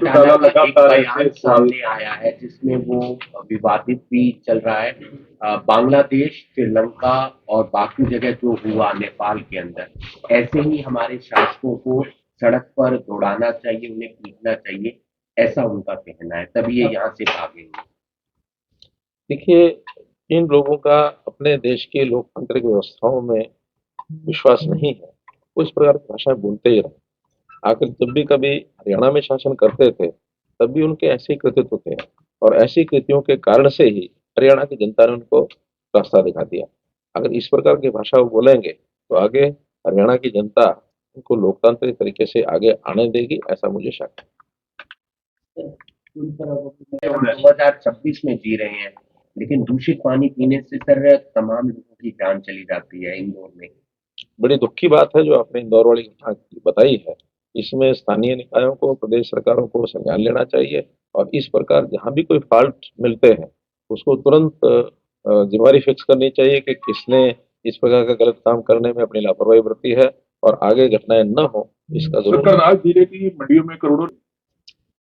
घोटाला का एक बयान सामने आया है जिसमें वो विवादित भी चल रहा है। बांग्लादेश, श्रीलंका और बाकी जगह जो हुआ नेपाल के अंदर, ऐसे ही हमारे शासकों को सड़क पर दौड़ाना चाहिए, उन्हें पीटना चाहिए, ऐसा उनका कहना है, तभी ये यहाँ से भागेंगे। देखिए, इन लोगों का अपने देश की लोकतांत्रिक व्यवस्थाओं में विश्वास नहीं है, वो इस प्रकार की भाषाएं बोलते ही रहे। आखिर जब भी कभी हरियाणा में शासन करते थे, तब भी उनके ऐसे ही कृतित्व थे, और ऐसी कृतियों के कारण से ही हरियाणा की जनता ने उनको रास्ता दिखा दिया। अगर इस प्रकार की भाषा वो बोलेंगे, तो आगे हरियाणा की जनता उनको लोकतांत्रिक तरीके से आगे आने देगी, ऐसा मुझे शक है। 2026 में जी रहे हैं, लेकिन दूषित पानी पीने से सर तमाम लोगों की जान चली जाती है इंदौर में। बड़ी दुख की बात है जो आपने इंदौर वाली घटना बताई है। इसमें स्थानीय निकायों को, प्रदेश सरकारों को संज्ञान लेना चाहिए, और इस प्रकार जहां भी कोई फॉल्ट मिलते हैं, उसको तुरंत जिम्मेवारी फिक्स करनी चाहिए कि किसने इस प्रकार का गलत काम करने में अपनी लापरवाही बरती है, और आगे घटनाएं न हो, इसका जरूर। करनाल जिले की मंडियों में करोड़ों।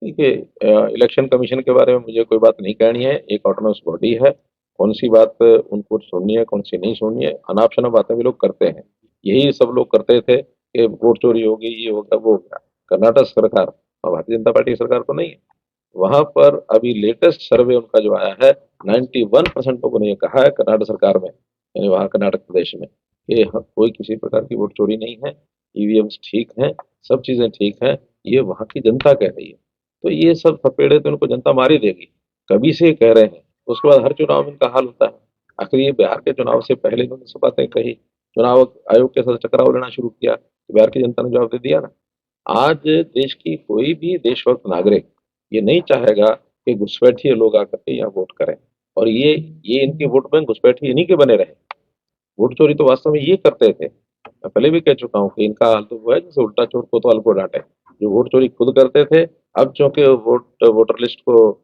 देखिए, इलेक्शन कमीशन के बारे में मुझे कोई बात नहीं कहनी है। एक ऑटोनमस बॉडी है, कौन सी बात उनको सुननी है, कौन सी नहीं सुननी है, अनाप शनाप बातें भी लोग करते हैं। यही सब लोग करते थे कि वोट चोरी होगी, ये होगा, वो होगा। कर्नाटक सरकार और भारतीय जनता पार्टी सरकार को नहीं है। वहां पर अभी लेटेस्ट सर्वे उनका जो आया है, 91% लोगों ने ये कहा है कर्नाटक सरकार में, यानी वहां कर्नाटक प्रदेश में, कि कोई किसी प्रकार की वोट चोरी नहीं है, ईवीएम्स ठीक हैं, सब चीजें ठीक हैं। ये वहां की जनता कह रही है। तो ये सब थपेड़े तो इनको जनता मार ही देगी, कभी से कह रहे हैं। उसके बाद हर चुनाव में इनका हाल होता है। आखिर ये बिहार के चुनाव से पहले इन्होंने सब बातें कही, चुनाव आयोग के साथ टकराव लेना शुरू किया, तो बिहार की जनता ने जवाब दे दिया ना। आज देश की कोई भी देशभक्त नागरिक ये नहीं चाहेगा कि घुसपैठिए लोग आकर के यहाँ वोट करें, और ये इनके वोट बैंक घुसपैठिए इन्हीं के बने रहे। वोट चोरी तो वास्तव में ये करते थे। मैं पहले भी कह चुका हूँ कि इनका हाल तो हुआ है जैसे उल्टा चोर कोतवाल को डांटे। जो वोट चोरी खुद करते थे, अब चूंकि वोटर लिस्ट को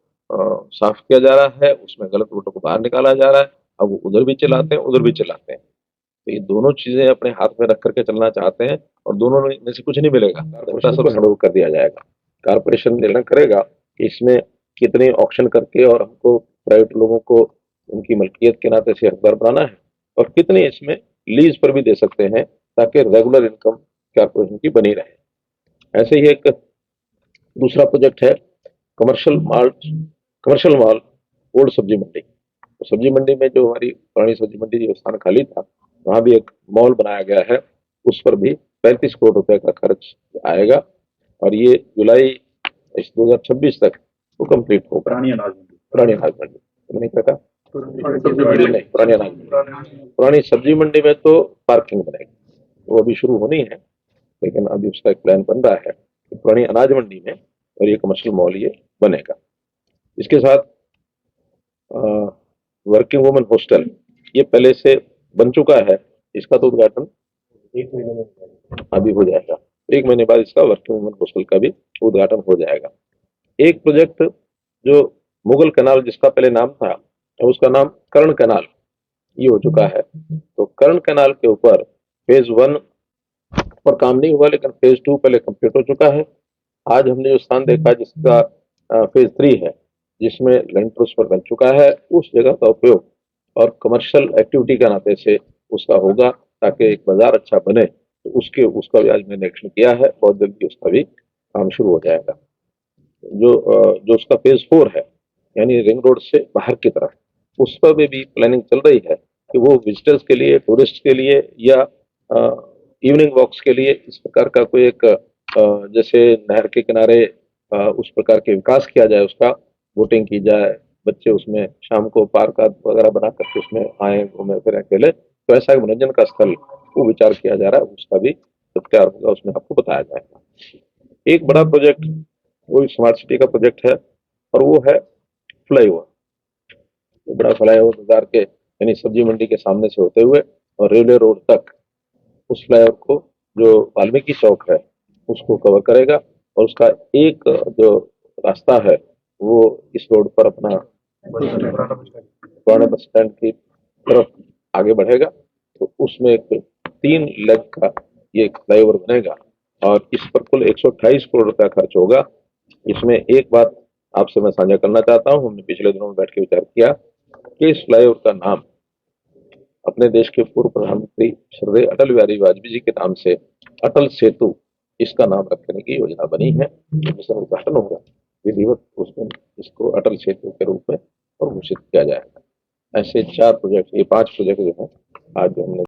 साफ किया जा रहा है, उसमें गलत वोटों को बाहर निकाला जा रहा है, अब वो उधर भी चलाते हैं, उधर भी चलाते हैं। तो ये दोनों चीजें अपने हाथ में रख करके चलना चाहते हैं, और दोनों में से कुछ नहीं मिलेगा, जनता सब हैंड ओवर कर दिया जाएगा। कारपोरेशन निर्णय करेगा कि इसमें कितने ऑक्शन करके और हमको प्राइवेट लोगों को उनकी मलकियत के नाते से हकदार बनाना है, और कितने इसमें लीज पर भी दे सकते हैं, ताकि रेगुलर इनकम कारपोरेशन की बनी रहे। ऐसे ही एक दूसरा प्रोजेक्ट है कमर्शियल मॉल ओल्ड सब्जी मंडी। तो सब्जी मंडी में जो हमारी पुरानी सब्जी मंडी जो स्थान खाली था, वहां भी एक मॉल बनाया गया है। उस पर भी 35 करोड़ रुपए का खर्च आएगा, और ये जुलाई 2026 तक वो कंप्लीट होगा। पुरानी अनाज मंडी मैंने कहा था, नहीं, पुरानी सब्जी मंडी में तो पार्किंग बनेगी, वो अभी शुरू होनी है, लेकिन अभी उसका एक प्लान बन रहा है कि पुरानी अनाज मंडी में और ये कमर्शियल मॉल ये बनेगा। इसके साथ वर्किंग वुमेन हॉस्टल ये पहले से बन चुका है, इसका तो उद्घाटन 1 महीने में अभी हो जाएगा। 1 महीने बाद इसका वर्किंग वुमेन हॉस्टल का भी उद्घाटन हो जाएगा। एक प्रोजेक्ट जो मुगल कैनाल जिसका पहले नाम था, उसका नाम कर्ण कैनाल ये हो चुका है। तो कर्ण कैनाल के ऊपर फेज 1 पर काम नहीं हुआ, लेकिन फेज 2 पहले कंप्लीट हो चुका है। आज हमने जो स्थान देखा जिसका फेज 3 है, जिसमें लेंटर उस पर बन चुका है, उस जगह का उपयोग और कमर्शियल एक्टिविटी के नाते से उसका होगा, ताकि एक बाजार अच्छा बने। तो उसका भी आज मैंने एक्शन किया है, बहुत जल्दी उसका भी काम शुरू हो जाएगा। जो उसका फेज 4 है, यानी रिंग रोड से बाहर की तरफ, उस पर भी प्लानिंग चल रही है कि वो विजिटर्स के लिए, टूरिस्ट के लिए, या इवनिंग वॉक्स के लिए इस प्रकार का कोई एक जैसे नहर के किनारे उस प्रकार के विकास किया जाए, उसका बोटिंग की जाए, बच्चे उसमें शाम को पार्क वगैरह बना करके उसमें आए, घूमे फिर अकेले, तो ऐसा एक मनोरंजन का स्थल वो विचार किया जा रहा है। उसका भी जब तैयार होगा उसमें आपको बताया जाएगा। एक बड़ा प्रोजेक्ट वो स्मार्ट सिटी का प्रोजेक्ट है, और वो है फ्लाईओवर। बड़ा फ्लाईओवर बाजार के यानी सब्जी मंडी के सामने से होते हुए और रेलवे रोड तक उस फ्लाईओवर को, जो वाल्मीकि चौक है, उसको कवर करेगा। और उसका एक जो रास्ता है वो इस रोड पर अपना पुराने बस स्टैंड की तरफ आगे बढ़ेगा। तो उसमें एक 3 लेग का ये फ्लाईओवर बनेगा, और इस पर कुल 128 करोड़ रुपया खर्च होगा। इसमें एक बात आपसे मैं साझा करना चाहता हूँ, हमने पिछले दिनों में बैठ के विचार किया कि इस फ्लाईओवर का नाम अपने देश के पूर्व प्रधानमंत्री श्री अटल बिहारी वाजपेयी जी के नाम से अटल सेतु इसका नाम रखने की योजना बनी है। जिसका उद्घाटन होगा विधिवत उसमें इसको अटल सेतु के रूप में घोषित किया जाएगा। ऐसे 4 प्रोजेक्ट, ये 5 प्रोजेक्ट जो है आज हमने